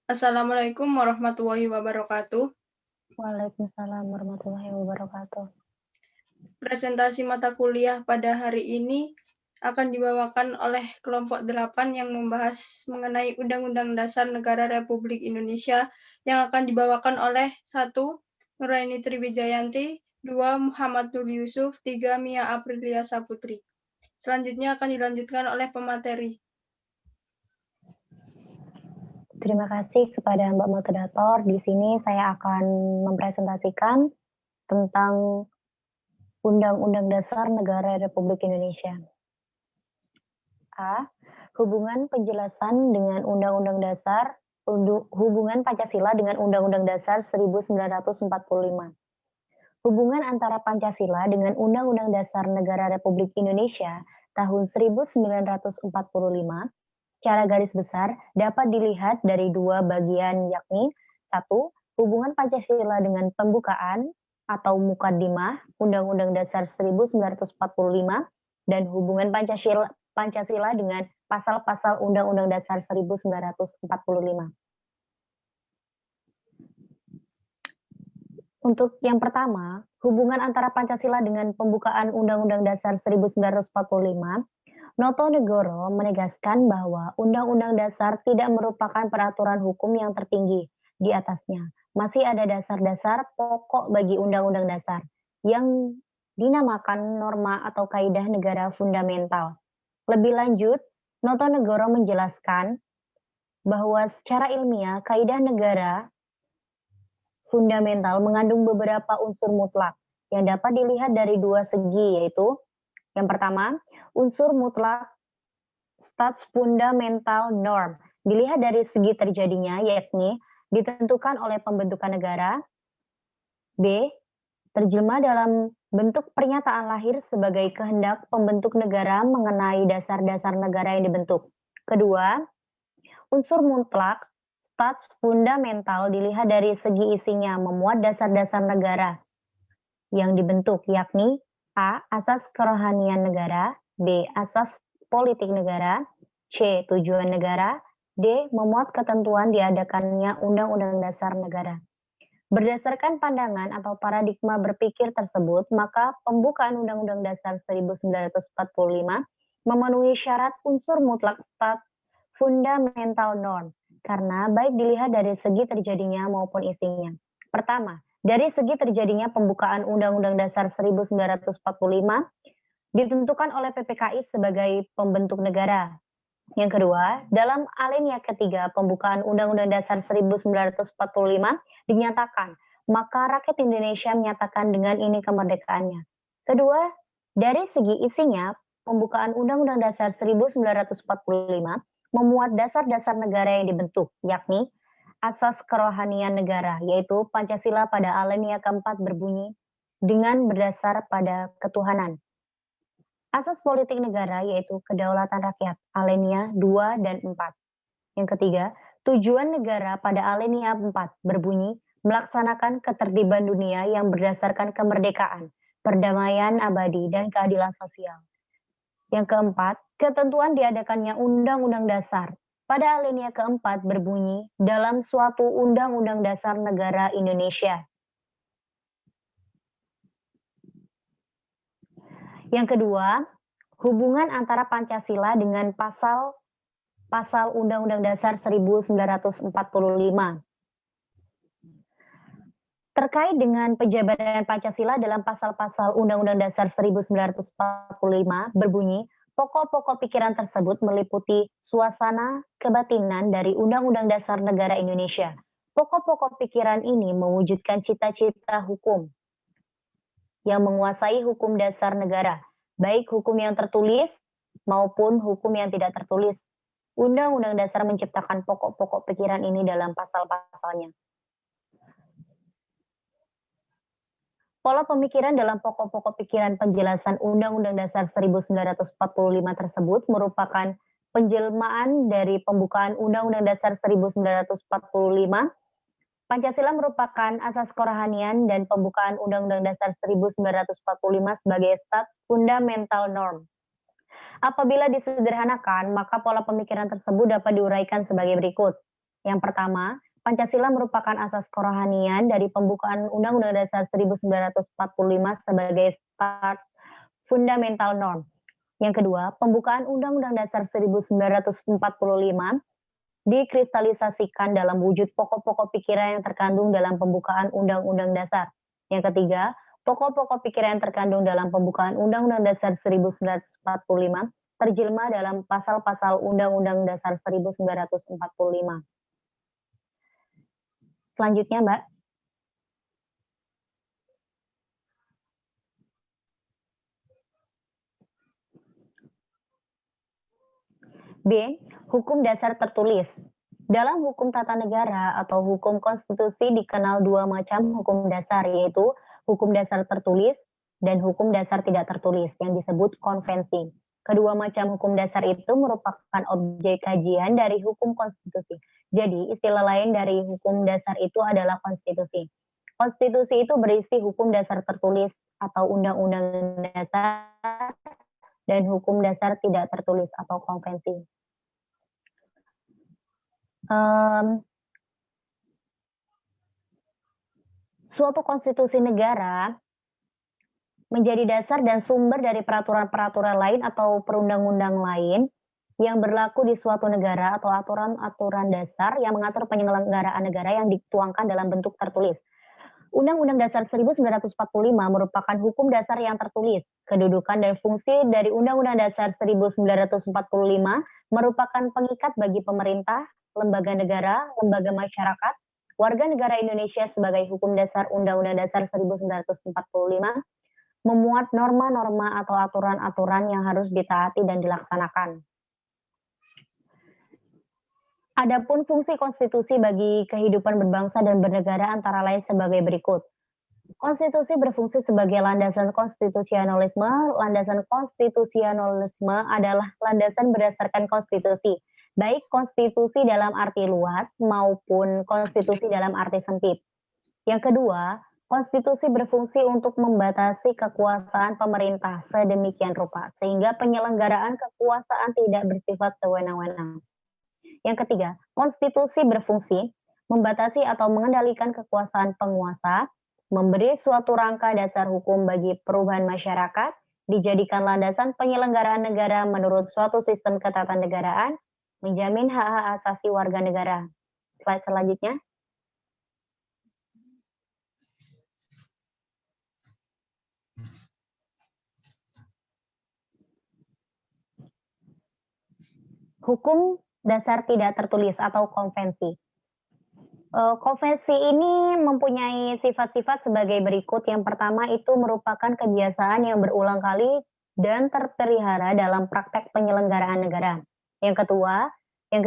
Assalamualaikum warahmatullahi wabarakatuh. Waalaikumsalam warahmatullahi wabarakatuh. Presentasi mata kuliah pada hari ini akan dibawakan oleh kelompok 8 yang membahas mengenai Undang-Undang Dasar Negara Republik Indonesia yang akan dibawakan oleh 1. Nuraini Triwijayanti, 2. Muhammad Nur Yusuf, 3. Mia Aprilia Saputri. Selanjutnya akan dilanjutkan oleh pemateri. Terima kasih kepada Mbak Moderator. Di sini saya akan mempresentasikan tentang Undang-Undang Dasar Negara Republik Indonesia. A. Hubungan penjelasan dengan Undang-Undang Dasar, hubungan Pancasila dengan Undang-Undang Dasar 1945. Hubungan antara Pancasila dengan Undang-Undang Dasar Negara Republik Indonesia tahun 1945 secara garis besar dapat dilihat dari dua bagian, yakni 1. Hubungan Pancasila dengan pembukaan atau mukaddimah Undang-Undang Dasar 1945 dan hubungan Pancasila dengan pasal-pasal Undang-Undang Dasar 1945. Untuk yang pertama, hubungan antara Pancasila dengan pembukaan Undang-Undang Dasar 1945, Notonegoro menegaskan bahwa Undang-Undang Dasar tidak merupakan peraturan hukum yang tertinggi di atasnya. Masih ada dasar-dasar pokok bagi Undang-Undang Dasar yang dinamakan norma atau kaidah negara fundamental. Lebih lanjut, Notonegoro menjelaskan bahwa secara ilmiah kaidah negara fundamental mengandung beberapa unsur mutlak yang dapat dilihat dari dua segi, yaitu yang pertama, unsur mutlak stats fundamental norm dilihat dari segi terjadinya, yakni ditentukan oleh pembentukan negara. B. Terjemah dalam bentuk pernyataan lahir sebagai kehendak pembentuk negara mengenai dasar-dasar negara yang dibentuk. Kedua, unsur mutlak stats fundamental dilihat dari segi isinya, memuat dasar-dasar negara yang dibentuk, yakni A. Asas kerohanian negara, B. Asas politik negara, C. Tujuan negara, D. Memuat ketentuan diadakannya Undang-Undang Dasar Negara. Berdasarkan pandangan atau paradigma berpikir tersebut, maka pembukaan Undang-Undang Dasar 1945 memenuhi syarat unsur mutlak stat fundamental norm, karena baik dilihat dari segi terjadinya maupun isinya. Pertama, dari segi terjadinya pembukaan Undang-Undang Dasar 1945 ditentukan oleh PPKI sebagai pembentuk negara. Yang kedua, dalam alinea ketiga pembukaan Undang-Undang Dasar 1945 dinyatakan, maka rakyat Indonesia menyatakan dengan ini kemerdekaannya. Kedua, dari segi isinya, pembukaan Undang-Undang Dasar 1945 memuat dasar-dasar negara yang dibentuk, yakni asas kerohanian negara, yaitu Pancasila pada alinea keempat berbunyi dengan berdasar pada ketuhanan. Asas politik negara yaitu kedaulatan rakyat, alinea 2 dan 4. Yang ketiga, tujuan negara pada alinea 4 berbunyi melaksanakan ketertiban dunia yang berdasarkan kemerdekaan, perdamaian abadi, dan keadilan sosial. Yang keempat, ketentuan diadakannya Undang-Undang Dasar pada alinea keempat berbunyi dalam suatu Undang-Undang Dasar Negara Indonesia. Yang kedua, hubungan antara Pancasila dengan pasal Undang-Undang Dasar 1945. Terkait dengan penjabaran Pancasila dalam pasal-pasal Undang-Undang Dasar 1945 berbunyi, pokok-pokok pikiran tersebut meliputi suasana kebatinan dari Undang-Undang Dasar Negara Indonesia. Pokok-pokok pikiran ini mewujudkan cita-cita hukum yang menguasai hukum dasar negara, baik hukum yang tertulis maupun hukum yang tidak tertulis. Undang-Undang Dasar menciptakan pokok-pokok pikiran ini dalam pasal-pasalnya. Pola pemikiran dalam pokok-pokok pikiran penjelasan Undang-Undang Dasar 1945 tersebut merupakan penjelmaan dari pembukaan Undang-Undang Dasar 1945. Pancasila merupakan asas kerohanian dan pembukaan Undang-Undang Dasar 1945 sebagai stats fundamental norm. Apabila disederhanakan, maka pola pemikiran tersebut dapat diuraikan sebagai berikut. Yang pertama, Pancasila merupakan asas kerohanian dari pembukaan Undang-Undang Dasar 1945 sebagai start fundamental norm. Yang kedua, pembukaan Undang-Undang Dasar 1945 dikristalisasikan dalam wujud pokok-pokok pikiran yang terkandung dalam pembukaan Undang-Undang Dasar. Yang ketiga, pokok-pokok pikiran yang terkandung dalam pembukaan Undang-Undang Dasar 1945 terjelma dalam pasal-pasal Undang-Undang Dasar 1945. Selanjutnya, Mbak. B. Hukum dasar tertulis. Dalam hukum tata negara atau hukum konstitusi dikenal dua macam hukum dasar, yaitu hukum dasar tertulis dan hukum dasar tidak tertulis yang disebut konvensi. Kedua macam hukum dasar itu merupakan objek kajian dari hukum konstitusi. Jadi, istilah lain dari hukum dasar itu adalah konstitusi. Konstitusi itu berisi hukum dasar tertulis atau undang-undang dasar dan hukum dasar tidak tertulis atau konvensi. Suatu konstitusi negara menjadi dasar dan sumber dari peraturan-peraturan lain atau perundang-undang lain yang berlaku di suatu negara atau aturan-aturan dasar yang mengatur penyelenggaraan negara yang dituangkan dalam bentuk tertulis. Undang-Undang Dasar 1945 merupakan hukum dasar yang tertulis. Kedudukan dan fungsi dari Undang-Undang Dasar 1945 merupakan pengikat bagi pemerintah, lembaga negara, lembaga masyarakat, warga negara Indonesia sebagai hukum dasar Undang-Undang Dasar 1945 memuat norma-norma atau aturan-aturan yang harus ditaati dan dilaksanakan. Adapun fungsi konstitusi bagi kehidupan berbangsa dan bernegara antara lain sebagai berikut. Konstitusi berfungsi sebagai landasan konstitusionalisme. Landasan konstitusionalisme adalah landasan berdasarkan konstitusi, baik konstitusi dalam arti luas maupun konstitusi dalam arti sempit. Yang kedua, konstitusi berfungsi untuk membatasi kekuasaan pemerintah sedemikian rupa, sehingga penyelenggaraan kekuasaan tidak bersifat sewenang-wenang. Yang ketiga, konstitusi berfungsi membatasi atau mengendalikan kekuasaan penguasa, memberi suatu rangka dasar hukum bagi perubahan masyarakat, dijadikan landasan penyelenggaraan negara menurut suatu sistem ketatanegaraan, menjamin hak-hak asasi warga negara. Slide selanjutnya. Hukum dasar tidak tertulis atau konvensi. Konvensi ini mempunyai sifat-sifat sebagai berikut. Yang pertama itu merupakan kebiasaan yang berulang kali dan terpelihara dalam praktek penyelenggaraan negara. Yang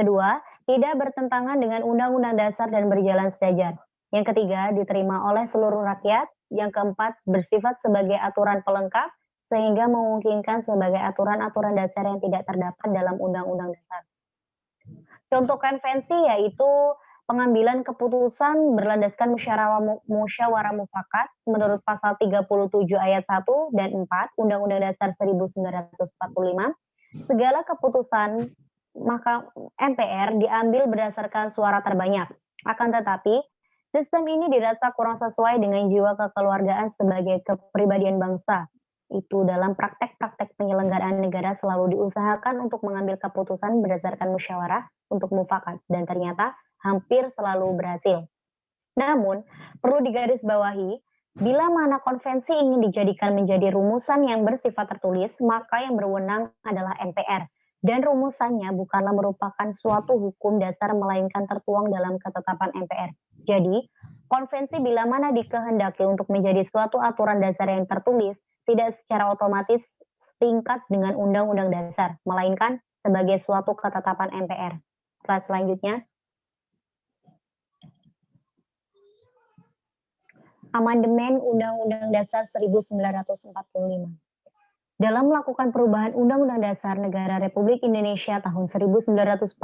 kedua, tidak bertentangan dengan Undang-Undang Dasar dan berjalan sejajar. Yang ketiga, diterima oleh seluruh rakyat. Yang keempat, bersifat sebagai aturan pelengkap sehingga memungkinkan sebagai aturan-aturan dasar yang tidak terdapat dalam Undang-Undang Dasar. Contoh konvensi yaitu pengambilan keputusan berlandaskan musyawarah mufakat menurut pasal 37 ayat 1 dan 4 Undang-Undang Dasar 1945. Segala keputusan maka MPR diambil berdasarkan suara terbanyak. Akan tetapi, sistem ini dirasa kurang sesuai dengan jiwa kekeluargaan sebagai kepribadian bangsa. Itu dalam praktek-praktek penyelenggaraan negara selalu diusahakan untuk mengambil keputusan berdasarkan musyawarah untuk mufakat dan ternyata hampir selalu berhasil. Namun, perlu digarisbawahi, bila mana konvensi ingin dijadikan menjadi rumusan yang bersifat tertulis, maka yang berwenang adalah MPR. Dan rumusannya bukanlah merupakan suatu hukum dasar melainkan tertuang dalam ketetapan MPR. Jadi, konvensi bila mana dikehendaki untuk menjadi suatu aturan dasar yang tertulis, tidak secara otomatis setingkat dengan Undang-Undang Dasar, melainkan sebagai suatu ketetapan MPR. Slide selanjutnya. Amandemen Undang-Undang Dasar 1945. Dalam melakukan perubahan Undang-Undang Dasar Negara Republik Indonesia tahun 1945,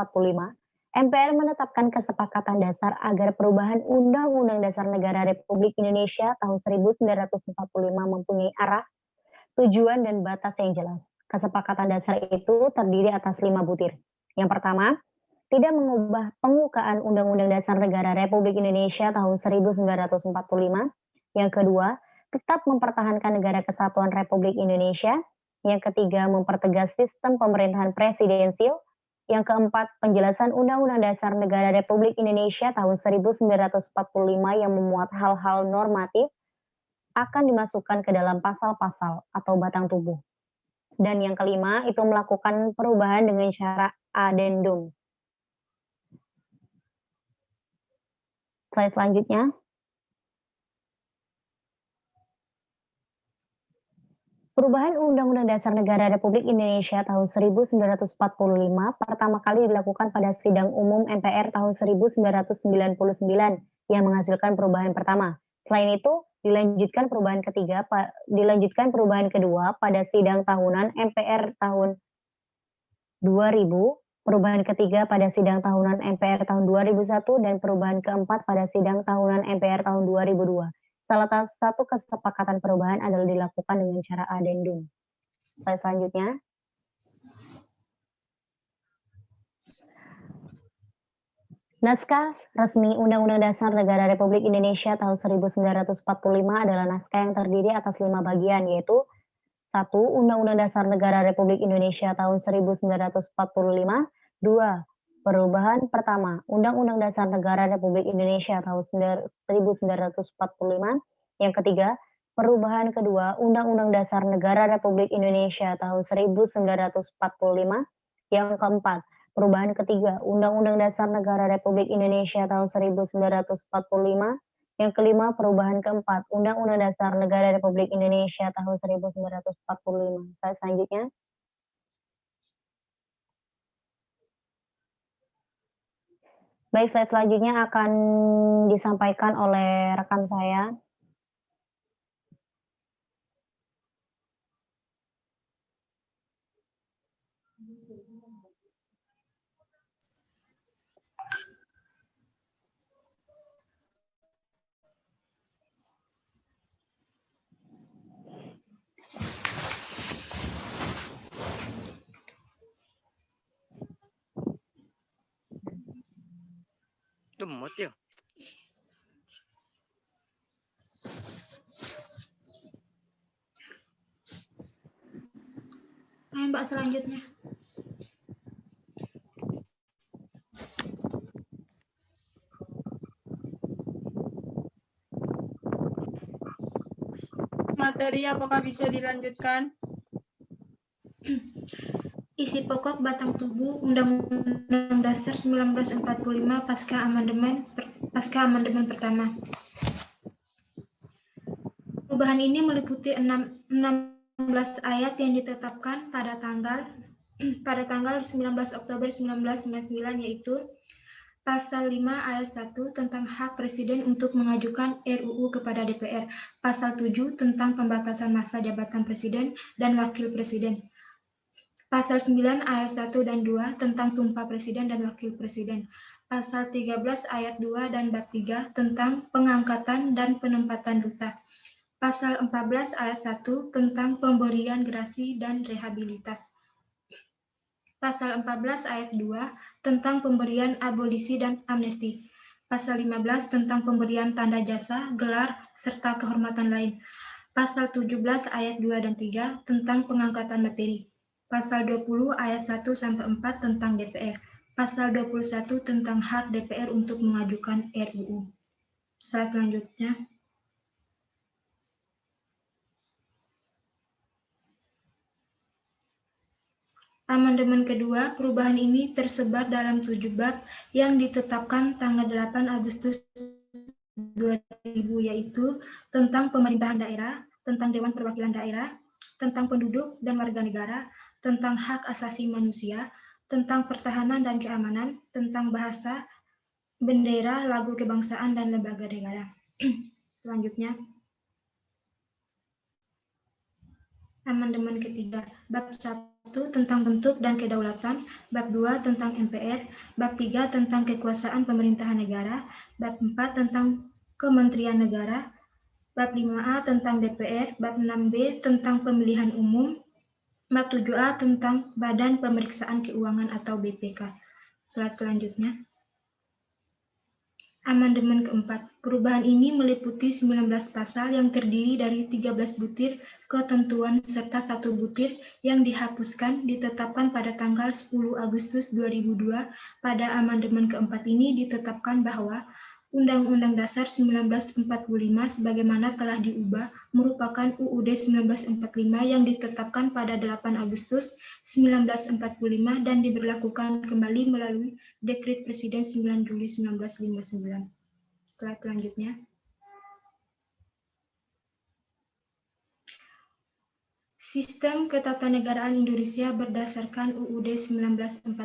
MPR menetapkan kesepakatan dasar agar perubahan Undang-Undang Dasar Negara Republik Indonesia tahun 1945 mempunyai arah, tujuan, dan batas yang jelas. Kesepakatan dasar itu terdiri atas 5 butir. Yang pertama, tidak mengubah pengukaan Undang-Undang Dasar Negara Republik Indonesia tahun 1945. Yang kedua, tetap mempertahankan Negara Kesatuan Republik Indonesia. Yang ketiga, mempertegas sistem pemerintahan presidensil. Yang keempat, penjelasan Undang-Undang Dasar Negara Republik Indonesia tahun 1945 yang memuat hal-hal normatif akan dimasukkan ke dalam pasal-pasal atau batang tubuh. Dan yang kelima, itu melakukan perubahan dengan cara adendum. Slide selanjutnya. Perubahan Undang-Undang Dasar Negara Republik Indonesia tahun 1945 pertama kali dilakukan pada Sidang Umum MPR tahun 1999 yang menghasilkan perubahan pertama. Selain itu, dilanjutkan perubahan kedua pada Sidang Tahunan MPR tahun 2000, perubahan ketiga pada Sidang Tahunan MPR tahun 2001, dan perubahan keempat pada Sidang Tahunan MPR tahun 2002. Salah satu kesepakatan perubahan adalah dilakukan dengan cara adendum. Slide selanjutnya. Naskah resmi Undang-Undang Dasar Negara Republik Indonesia tahun 1945 adalah naskah yang terdiri atas 5 bagian, yaitu 1. Undang-Undang Dasar Negara Republik Indonesia tahun 1945. 2. Perubahan pertama, Undang-Undang Dasar Negara Republik Indonesia tahun 1945. Yang ketiga, perubahan kedua, Undang-Undang Dasar Negara Republik Indonesia tahun 1945. Yang keempat, perubahan ketiga, Undang-Undang Dasar Negara Republik Indonesia tahun 1945. Yang kelima, perubahan keempat, Undang-Undang Dasar Negara Republik Indonesia tahun 1945. Slide selanjutnya. Baik, slide selanjutnya akan disampaikan oleh rekan saya. Gemot ya. Mbak selanjutnya. Materi apakah bisa dilanjutkan? Isi pokok batang tubuh Undang-Undang Dasar 1945 pasca amandemen pertama. Perubahan ini meliputi 16 ayat yang ditetapkan pada tanggal 19 Oktober 1999, yaitu Pasal 5 ayat 1 tentang hak Presiden untuk mengajukan RUU kepada DPR, Pasal 7 tentang pembatasan masa jabatan Presiden dan Wakil Presiden, Pasal 9 ayat 1 dan 2 tentang Sumpah Presiden dan Wakil Presiden, Pasal 13 ayat 2 dan Bab 3 tentang pengangkatan dan penempatan duta, Pasal 14 ayat 1 tentang pemberian gerasi dan rehabilitas, Pasal 14 ayat 2 tentang pemberian abolisi dan amnesti, Pasal 15 tentang pemberian tanda jasa, gelar, serta kehormatan lain, Pasal 17 ayat 2 dan 3 tentang pengangkatan materi, Pasal 20 ayat 1-4 tentang DPR, Pasal 21 tentang hak DPR untuk mengajukan RUU. Slide selanjutnya. Amandemen kedua, perubahan ini tersebar dalam 7 bab yang ditetapkan tanggal 8 Agustus 2000, yaitu tentang pemerintahan daerah, tentang Dewan Perwakilan Daerah, tentang penduduk dan warga negara, tentang hak asasi manusia, tentang pertahanan dan keamanan, tentang bahasa, bendera, lagu kebangsaan, dan lembaga negara. Selanjutnya. Amandemen ketiga, bab 1 tentang bentuk dan kedaulatan, bab 2 tentang MPR, bab 3 tentang kekuasaan pemerintahan negara, bab 4 tentang Kementerian Negara, bab 5A tentang DPR, bab 6B tentang pemilihan umum, bab 7A tentang Badan Pemeriksaan Keuangan atau BPK. Slide selanjutnya. Amandemen keempat. Perubahan ini meliputi 19 pasal yang terdiri dari 13 butir ketentuan serta 1 butir yang dihapuskan ditetapkan pada tanggal 10 Agustus 2002. Pada amandemen keempat ini ditetapkan bahwa Undang-Undang Dasar 1945 sebagaimana telah diubah merupakan UUD 1945 yang ditetapkan pada 8 Agustus 1945 dan diberlakukan kembali melalui Dekret Presiden 9 Juli 1959. Slide selanjutnya. Sistem Ketatanegaraan Indonesia berdasarkan UUD 1945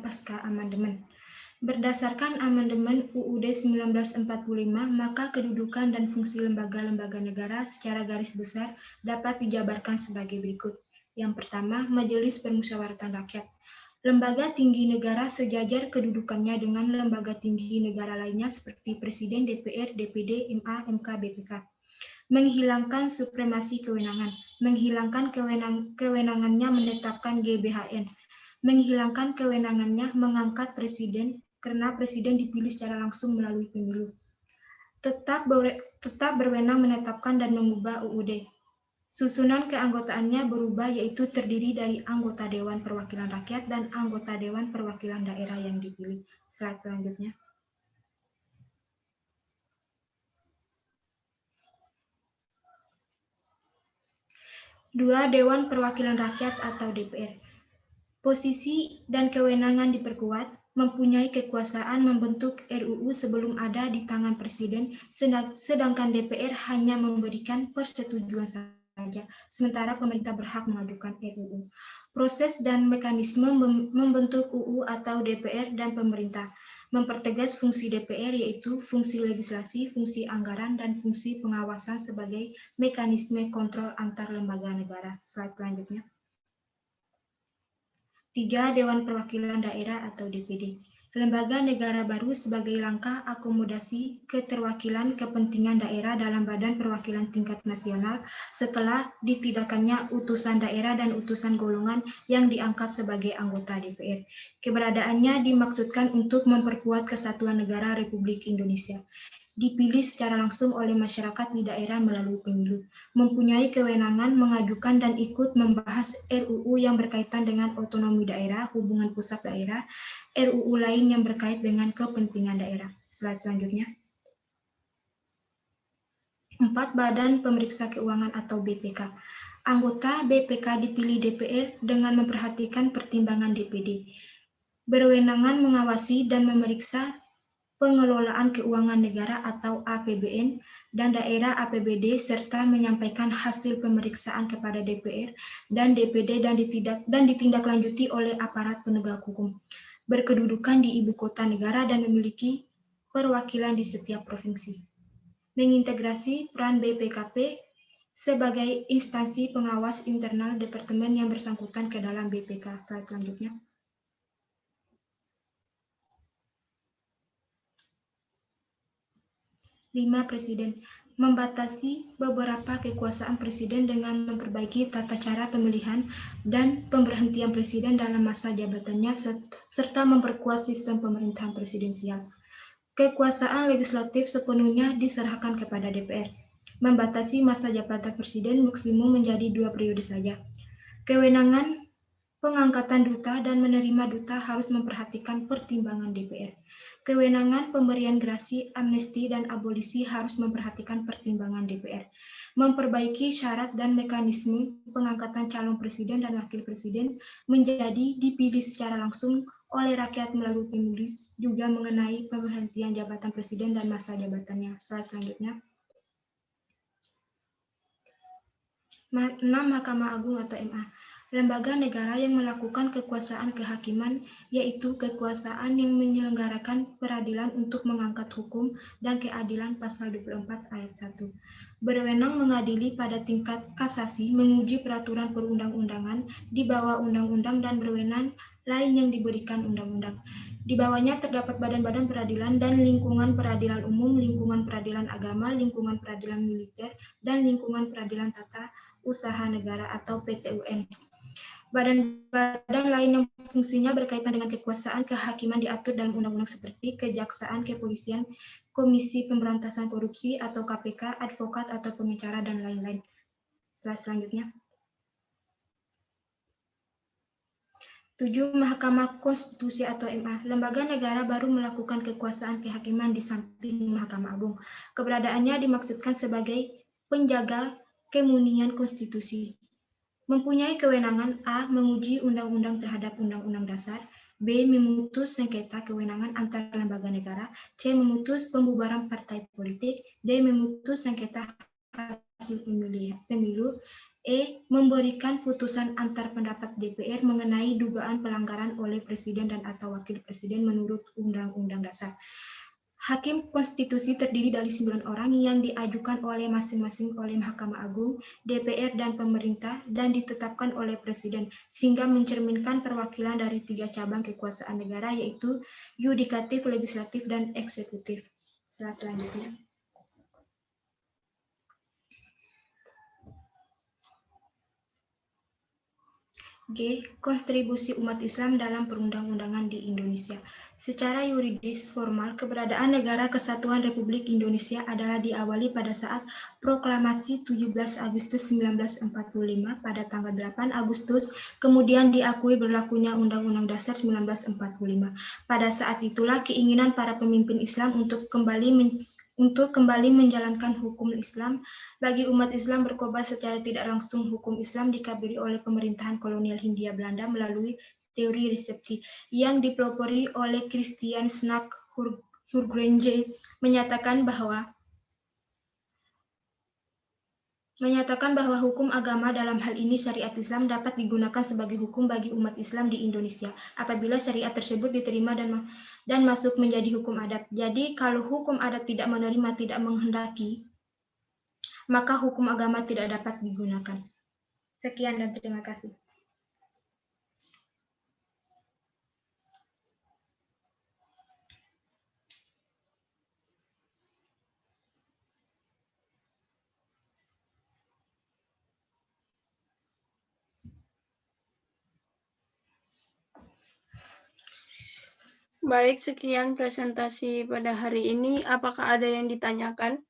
pasca amandemen. Berdasarkan amandemen UUD 1945, maka kedudukan dan fungsi lembaga-lembaga negara secara garis besar dapat dijabarkan sebagai berikut. Yang pertama, Majelis Permusyawaratan Rakyat. Lembaga tinggi negara sejajar kedudukannya dengan lembaga tinggi negara lainnya seperti Presiden, DPR, DPD, MA, MK, BPK. Menghilangkan supremasi kewenangan. Menghilangkan kewenangannya menetapkan GBHN. Menghilangkan kewenangannya mengangkat presiden karena presiden dipilih secara langsung melalui pemilu. Tetap berwenang menetapkan dan mengubah UUD. Susunan keanggotaannya berubah yaitu terdiri dari anggota Dewan Perwakilan Rakyat dan anggota Dewan Perwakilan Daerah yang dipilih. Slide selanjutnya. Dua, Dewan Perwakilan Rakyat atau DPR. Posisi dan kewenangan diperkuat, mempunyai kekuasaan membentuk RUU sebelum ada di tangan Presiden, sedangkan DPR hanya memberikan persetujuan saja, sementara pemerintah berhak mengajukan RUU. Proses dan mekanisme membentuk UU atau DPR dan pemerintah. Mempertegas fungsi DPR yaitu fungsi legislasi, fungsi anggaran, dan fungsi pengawasan sebagai mekanisme kontrol antar lembaga negara. Slide selanjutnya. 3. Dewan Perwakilan Daerah atau DPD. Lembaga negara baru sebagai langkah akomodasi keterwakilan kepentingan daerah dalam badan perwakilan tingkat nasional setelah ditidakkannya utusan daerah dan utusan golongan yang diangkat sebagai anggota DPR. Keberadaannya dimaksudkan untuk memperkuat kesatuan negara Republik Indonesia. Dipilih secara langsung oleh masyarakat di daerah melalui pemilu, mempunyai kewenangan mengajukan dan ikut membahas RUU yang berkaitan dengan otonomi daerah, hubungan pusat daerah, RUU lain yang berkait dengan kepentingan daerah. Slide selanjutnya. 4. Badan Pemeriksa Keuangan atau BPK. Anggota BPK dipilih DPR dengan memperhatikan pertimbangan DPD. Berwenangan mengawasi dan memeriksa pengelolaan keuangan negara atau APBN dan daerah APBD serta menyampaikan hasil pemeriksaan kepada DPR dan DPD dan ditindaklanjuti oleh aparat penegak hukum. Berkedudukan di ibu kota negara dan memiliki perwakilan di setiap provinsi. Mengintegrasi peran BPKP sebagai instansi pengawas internal departemen yang bersangkutan ke dalam BPK. Slide selanjutnya. 5. Presiden. Membatasi beberapa kekuasaan presiden dengan memperbaiki tata cara pemilihan dan pemberhentian presiden dalam masa jabatannya serta memperkuat sistem pemerintahan presidensial. Kekuasaan legislatif sepenuhnya diserahkan kepada DPR. Membatasi masa jabatan presiden maksimum menjadi 2 periode saja. Kewenangan pengangkatan duta dan menerima duta harus memperhatikan pertimbangan DPR. Kewenangan pemberian grasi, amnesti, dan abolisi harus memperhatikan pertimbangan DPR. Memperbaiki syarat dan mekanisme pengangkatan calon presiden dan wakil presiden menjadi dipilih secara langsung oleh rakyat melalui pemilu, juga mengenai pemberhentian jabatan presiden dan masa jabatannya. Slide selanjutnya. 6. Mahkamah Agung atau MA. Lembaga negara yang melakukan kekuasaan kehakiman, yaitu kekuasaan yang menyelenggarakan peradilan untuk mengangkat hukum dan keadilan pasal 24 ayat 1. Berwenang mengadili pada tingkat kasasi, menguji peraturan perundang-undangan di bawah undang-undang dan berwenang lain yang diberikan undang-undang. Di bawahnya terdapat badan-badan peradilan dan lingkungan peradilan umum, lingkungan peradilan agama, lingkungan peradilan militer, dan lingkungan peradilan tata usaha negara atau PTUN. Badan-badan lain yang fungsinya berkaitan dengan kekuasaan kehakiman diatur dalam undang-undang seperti kejaksaan, kepolisian, Komisi Pemberantasan Korupsi atau KPK, advokat atau pengacara, dan lain-lain. Selanjutnya. 7. Mahkamah Konstitusi atau MA. Lembaga negara baru melakukan kekuasaan kehakiman di samping Mahkamah Agung. Keberadaannya dimaksudkan sebagai penjaga kemurnian konstitusi. Mempunyai kewenangan A. Menguji undang-undang terhadap undang-undang dasar, B. Memutus sengketa kewenangan antar lembaga negara, C. Memutus pembubaran partai politik, D. Memutus sengketa hasil pemilu, E. Memberikan putusan antar pendapat DPR mengenai dugaan pelanggaran oleh Presiden dan atau Wakil Presiden menurut Undang-Undang Dasar. Hakim konstitusi terdiri dari 9 orang yang diajukan oleh masing-masing oleh Mahkamah Agung, DPR, dan pemerintah, dan ditetapkan oleh Presiden, sehingga mencerminkan perwakilan dari 3 cabang kekuasaan negara, yaitu yudikatif, legislatif, dan eksekutif. Selanjutnya. G. Kontribusi umat Islam dalam perundang-undangan di Indonesia. Secara yuridis formal, keberadaan Negara Kesatuan Republik Indonesia adalah diawali pada saat Proklamasi 17 Agustus 1945 pada tanggal 8 Agustus, kemudian diakui berlakunya Undang-Undang Dasar 1945. Pada saat itulah keinginan para pemimpin Islam untuk kembali menjalankan hukum Islam bagi umat Islam berkobar secara tidak langsung. Hukum Islam dikabiri oleh pemerintahan kolonial Hindia Belanda melalui teori resepsi yang dipelopori oleh Christian Snack Hurgrenje menyatakan bahwa hukum agama, dalam hal ini syariat Islam, dapat digunakan sebagai hukum bagi umat Islam di Indonesia apabila syariat tersebut diterima dan masuk menjadi hukum adat. Jadi kalau hukum adat tidak menerima, tidak menghendaki, maka hukum agama tidak dapat digunakan. Sekian dan terima kasih. Baik, sekian presentasi pada hari ini. Apakah ada yang ditanyakan?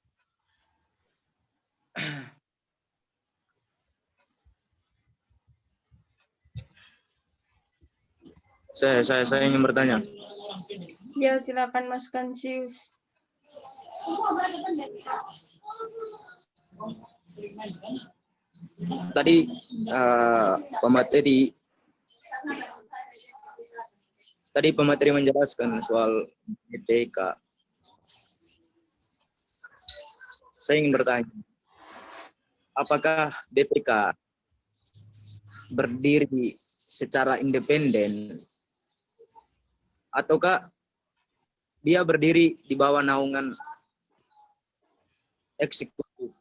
Saya ingin bertanya. Ya, silakan Mas Kansius. Tadi pemateri menjelaskan soal BPK. Saya ingin bertanya, apakah BPK berdiri secara independen ataukah dia berdiri di bawah naungan eksekutif?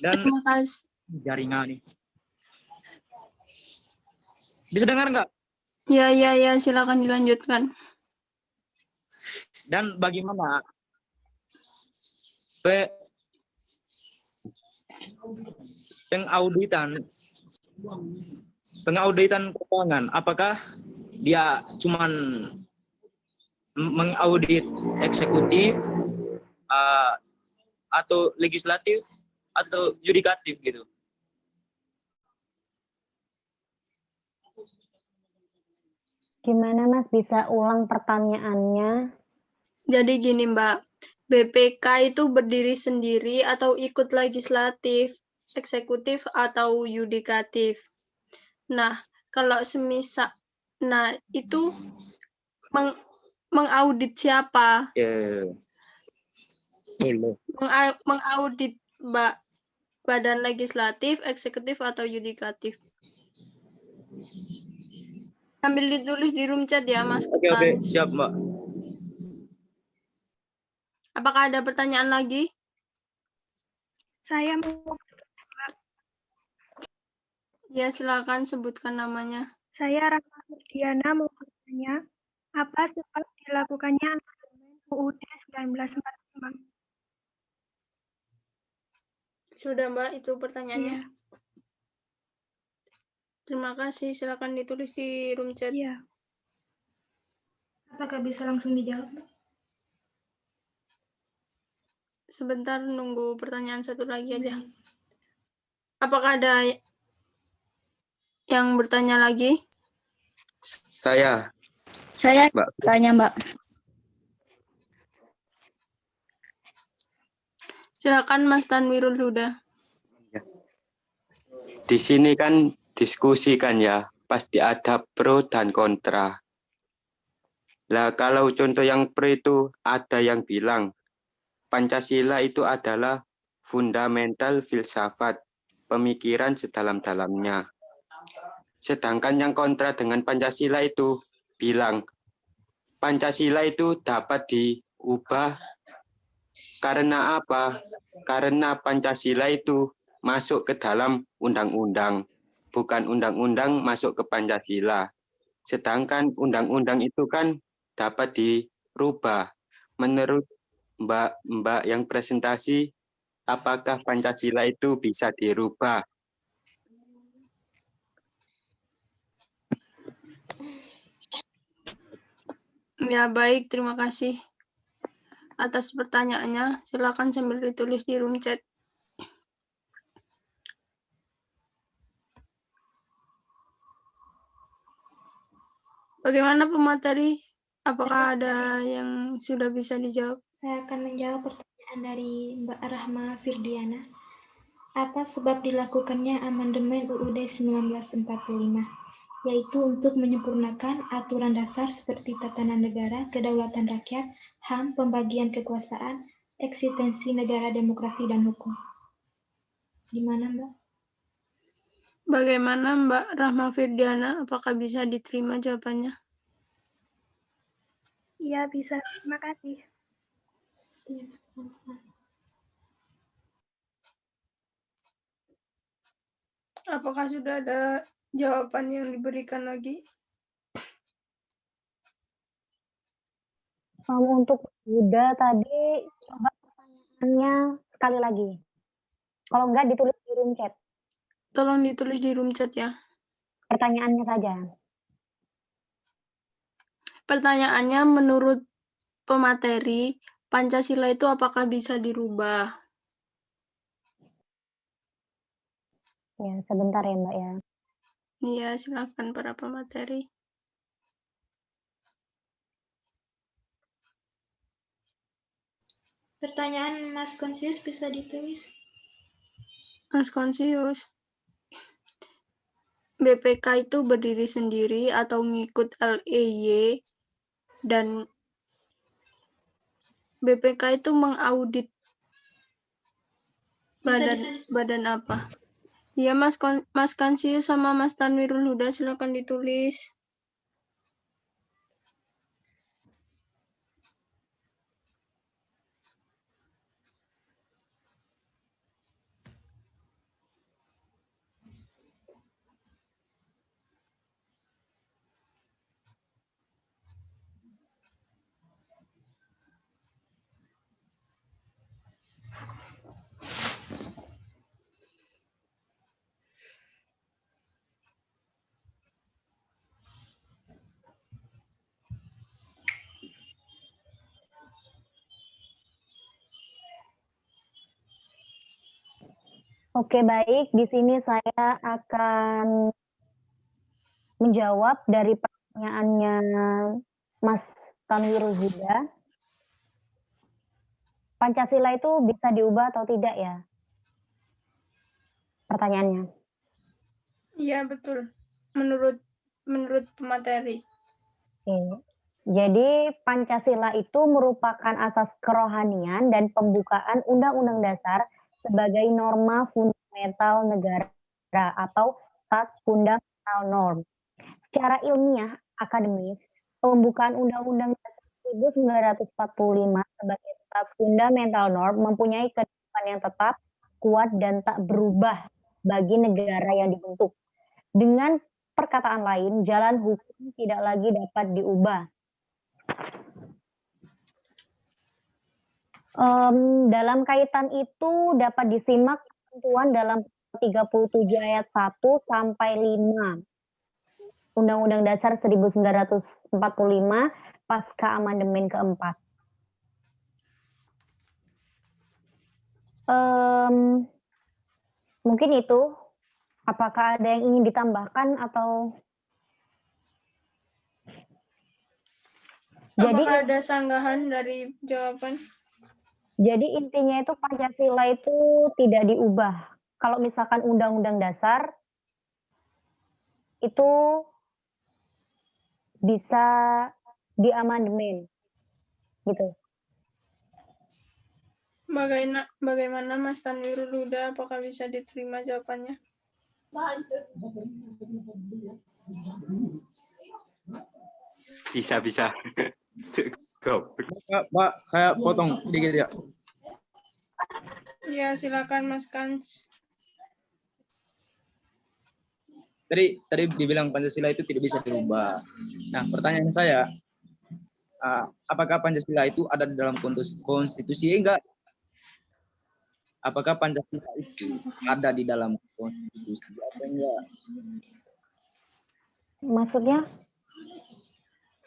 Dan Terima kasih. jaringan nih. Bisa dengar nggak? Ya, silakan dilanjutkan. Dan bagaimana pengauditan keuangan? Apakah dia cuman mengaudit eksekutif atau legislatif atau yudikatif gitu? Gimana Mas, bisa ulang pertanyaannya? Jadi gini Mbak, BPK itu berdiri sendiri atau ikut legislatif, eksekutif, atau yudikatif. Nah, kalau semisal, itu mengaudit siapa? Mengaudit Mbak, badan legislatif, eksekutif, atau yudikatif? Sambil ditulis di room chat ya, Mas. Oke, siap Mbak. Apakah ada pertanyaan lagi? Saya mau. Ya, silakan sebutkan namanya. Saya Rahma Diana mau bertanya, apa sebab dilakukannya amandemen UUD 1945? Sudah, Mbak, itu pertanyaannya. Iya. Terima kasih. Silakan ditulis di room chat. Iya. Apakah bisa langsung dijawab, Mbak? Sebentar, nunggu pertanyaan satu lagi aja. Baik. Apakah ada yang bertanya lagi? Saya, Saya Mbak. tanya, Mbak. Silakan Mas Tanwirul Huda. Di sini kan diskusi kan ya, pasti ada pro dan kontra. Lah kalau contoh yang pro itu ada yang bilang Pancasila itu adalah fundamental filsafat, pemikiran sedalam-dalamnya. Sedangkan yang kontra dengan Pancasila itu bilang Pancasila itu dapat diubah karena apa? Karena Pancasila itu masuk ke dalam undang-undang, bukan undang-undang masuk ke Pancasila. Sedangkan undang-undang itu kan dapat dirubah. Menurut Mbak yang presentasi, apakah Pancasila itu bisa dirubah? Ya, baik. Terima kasih atas pertanyaannya. Silakan sambil ditulis di room chat. Bagaimana pemateri? Apakah ada yang sudah bisa dijawab? Saya akan menjawab pertanyaan dari Mbak Rahma Firdiana. Apa sebab dilakukannya amandemen UUD 1945? Yaitu untuk menyempurnakan aturan dasar seperti tatanan negara, kedaulatan rakyat, HAM, pembagian kekuasaan, eksistensi negara, demokrasi, dan hukum. Gimana, Mbak? Bagaimana Mbak Rahma Firdiana? Apakah bisa diterima jawabannya? Iya, bisa. Terima kasih. Apakah sudah ada jawaban yang diberikan lagi? Untuk Yuda tadi, coba pertanyaannya sekali lagi. Kalau enggak, ditulis di room chat. Tolong ditulis di room chat ya. Pertanyaannya saja. Pertanyaannya, menurut pemateri, Pancasila itu apakah bisa dirubah? Ya, sebentar ya, Mbak ya. Iya, silakan para pemateri. Pertanyaan Mas Konsius bisa ditulis. Mas Konsius, BPK itu berdiri sendiri atau ngikut LEY, dan BPK itu mengaudit badan apa? Iya, Mas Konsius sama Mas Tanwirul Huda, silakan ditulis. Oke, baik. Di sini saya akan menjawab dari pertanyaannya Mas Tanwirul Huda. Pancasila itu bisa diubah atau tidak ya? Pertanyaannya. Iya, betul. Menurut pemateri. Oke. Jadi Pancasila itu merupakan asas kerohanian dan pembukaan Undang-Undang Dasar sebagai norma fundamental negara atau Stats Fundamental Norm. Secara ilmiah akademis, pembukaan Undang-Undang 1945 sebagai Stats Fundamental Norm mempunyai kedudukan yang tetap, kuat, dan tak berubah bagi negara yang dibentuk. Dengan perkataan lain, jalan hukum tidak lagi dapat diubah. Dalam kaitan itu dapat disimak ketentuan dalam 37 ayat 1 sampai 5 Undang-Undang Dasar 1945 pasca amandemen keempat. Mungkin itu. Apakah ada yang ingin ditambahkan atau? Apakah ada sanggahan dari jawaban? Jadi intinya itu Pancasila itu tidak diubah. Kalau misalkan Undang-Undang Dasar itu bisa diamandemen, gitu. Bagaimana Mas Tanwirul Huda? Apakah bisa diterima jawabannya? Bisa. Pak, saya potong sedikit ya. Ya, silakan Mas Kans. Tadi dibilang Pancasila itu tidak bisa dirubah. Nah, pertanyaan saya, apakah Pancasila itu ada di dalam konstitusi? Enggak. Apakah Pancasila itu ada di dalam konstitusi atau enggak? Maksudnya?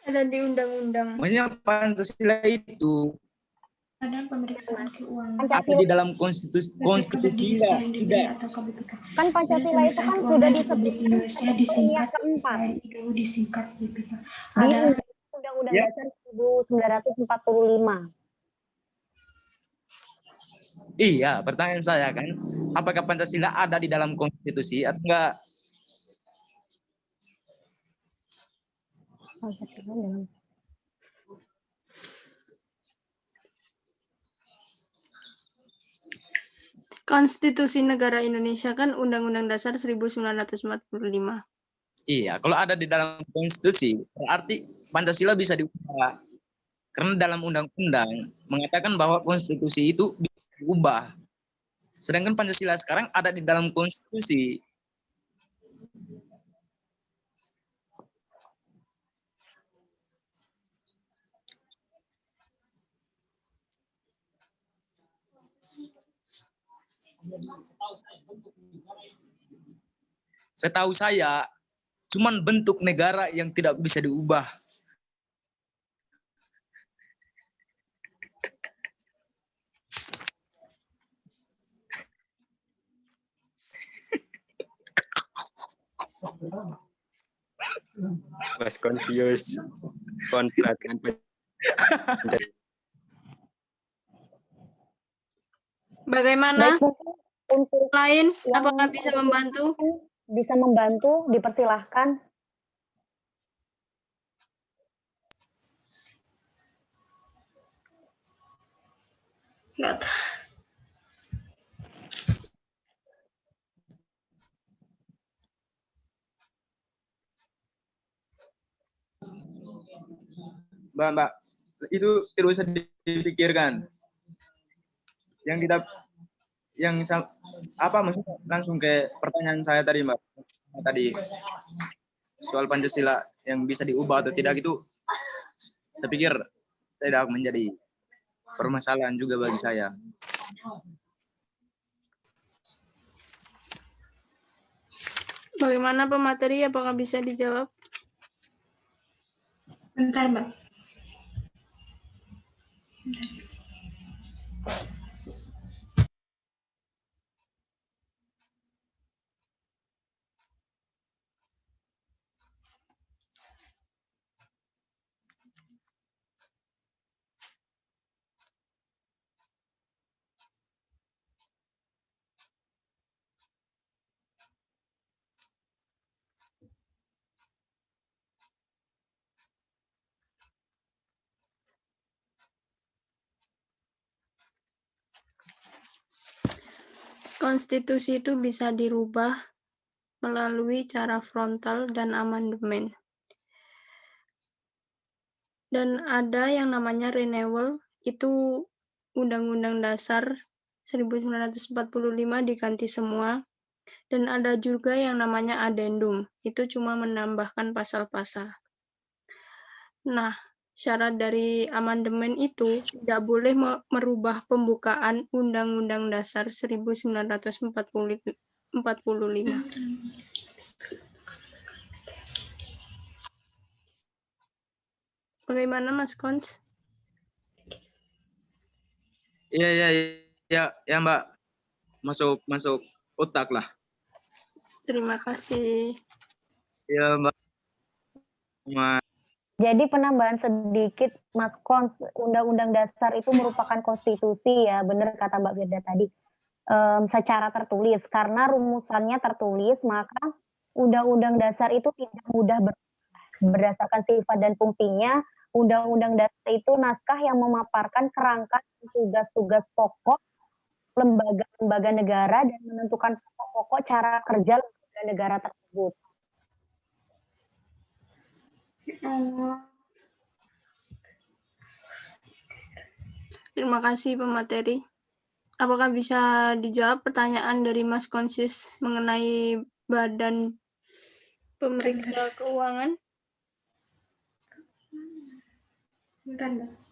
Ada di undang-undang. Maksudnya Pancasila itu Ada pemeriksaan keuangan. ada di dalam konstitusi enggak? Kan Pancasila itu kan sudah disebut Indonesia disingkat keempat dulu disingkat BPK. di Ada Undang-Undang Dasar 1945. Iya, pertanyaan saya kan, apakah Pancasila ada di dalam konstitusi atau enggak? Konstitusi Negara Indonesia kan Undang-Undang Dasar 1945. Iya, kalau ada di dalam konstitusi, berarti Pancasila bisa diubah. Karena dalam undang-undang mengatakan bahwa konstitusi itu bisa diubah. Sedangkan Pancasila sekarang ada di dalam konstitusi. Setahu saya, cuman bentuk negara yang tidak bisa diubah. Mas Konsius kontrak dengan Bagaimana? Untuk Lain, yang apakah bisa membantu? Bisa membantu, dipersilahkan. enggak. Mbak, itu tidak usah dipikirkan. Maksudnya langsung ke pertanyaan saya tadi, Mbak. Tadi soal Pancasila yang bisa diubah atau tidak itu, saya pikir tidak menjadi permasalahan juga bagi saya. Bagaimana pemateri? Apakah bisa dijawab? Bentar, Mbak. Konstitusi itu bisa dirubah melalui cara frontal dan amandemen. Dan ada yang namanya renewal, itu Undang-Undang Dasar 1945 diganti semua. Dan ada juga yang namanya addendum, itu cuma menambahkan pasal-pasal. Nah, syarat dari amandemen itu tidak boleh merubah pembukaan Undang-Undang Dasar 1945. Bagaimana Mas Kons? Ya Mbak, masuk otak lah. Terima kasih. Ya Mbak. Jadi penambahan sedikit, Mas Kons, Undang-Undang Dasar itu merupakan konstitusi ya, benar kata Mbak Firda tadi. Secara tertulis, karena rumusannya tertulis, maka Undang-Undang Dasar itu tidak mudah berdasarkan sifat dan fungsinya. Undang-Undang Dasar itu naskah yang memaparkan kerangka tugas-tugas pokok lembaga-lembaga negara dan menentukan pokok-pokok cara kerja lembaga negara tersebut. Terima kasih pemateri. Apakah bisa dijawab pertanyaan dari Mas Konsis mengenai Badan Pemeriksa Keuangan? Bentar, Mbak.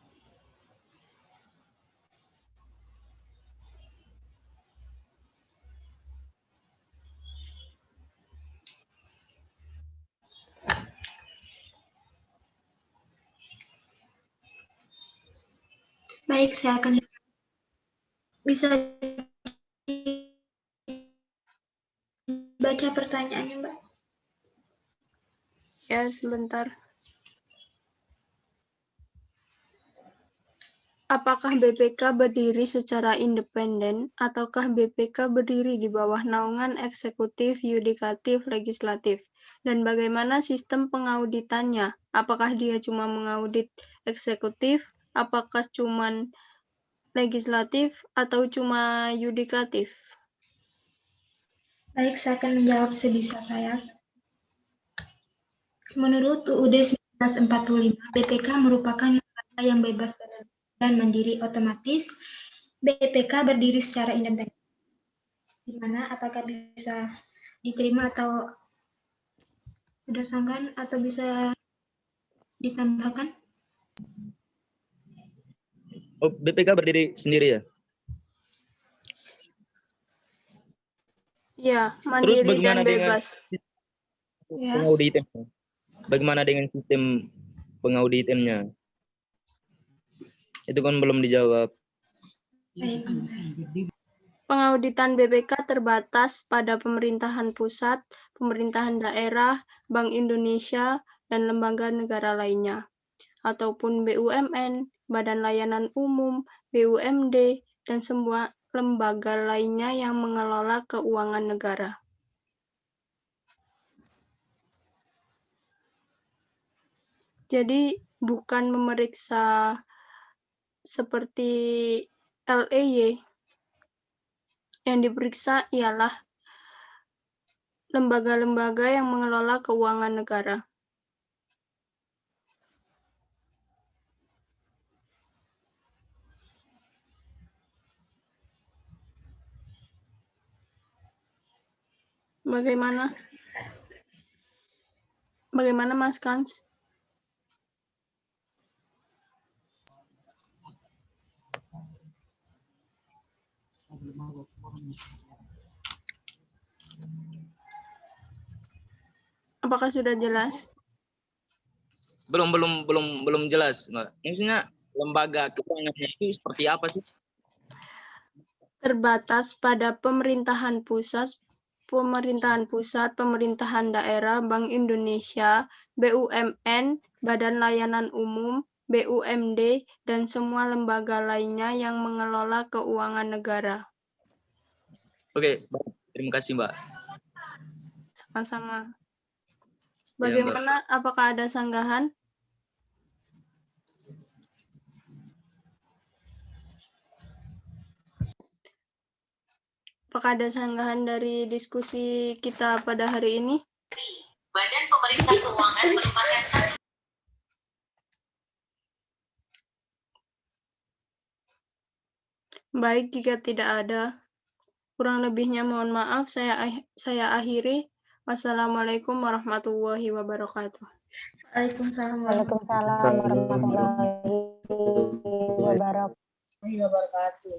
Baik, saya akan bisa baca pertanyaannya, Mbak. Ya, sebentar. Apakah BPK berdiri secara independen ataukah BPK berdiri di bawah naungan eksekutif, yudikatif, legislatif? Dan bagaimana sistem pengauditannya? Apakah dia cuma mengaudit eksekutif? Apakah cuma legislatif atau cuma yudikatif? Baik, saya akan menjawab sebisa saya. Menurut UUD 1945, BPK merupakan lembaga yang bebas dan mandiri. Otomatis, BPK berdiri secara independen. Di mana apakah bisa diterima atau berdasarkan atau bisa ditambahkan? Oh, BPK berdiri sendiri ya? Ya, Terus mandiri dan bebas. Pengauditannya? Bagaimana dengan sistem pengauditannya? Itu kan belum dijawab. Pengauditan BPK terbatas pada pemerintahan pusat, pemerintahan daerah, Bank Indonesia, dan lembaga negara lainnya, ataupun BUMN, Badan Layanan Umum, BUMD, dan semua lembaga lainnya yang mengelola keuangan negara. Jadi bukan memeriksa seperti LEY. Yang diperiksa ialah lembaga-lembaga yang mengelola keuangan negara. Bagaimana Mas Kans? Apakah sudah jelas? Belum jelas, Mbak. Maksudnya lembaga keuangannya itu seperti apa sih? Terbatas pada pemerintahan pusat, pemerintahan daerah, Bank Indonesia, BUMN, Badan Layanan Umum, BUMD, dan semua lembaga lainnya yang mengelola keuangan negara. Oke, terima kasih Mbak. Sama-sama. Bagaimana? Apakah ada sanggahan? Apakah ada sanggahan dari diskusi kita pada hari ini? Badan Pemeriksa Keuangan merupakan Baik, jika tidak ada, kurang lebihnya mohon maaf, saya akhiri. Wassalamualaikum warahmatullahi wabarakatuh. Waalaikumsalam Waalaikumsalam warahmatullahi wabarakatuh. wabarakatuh.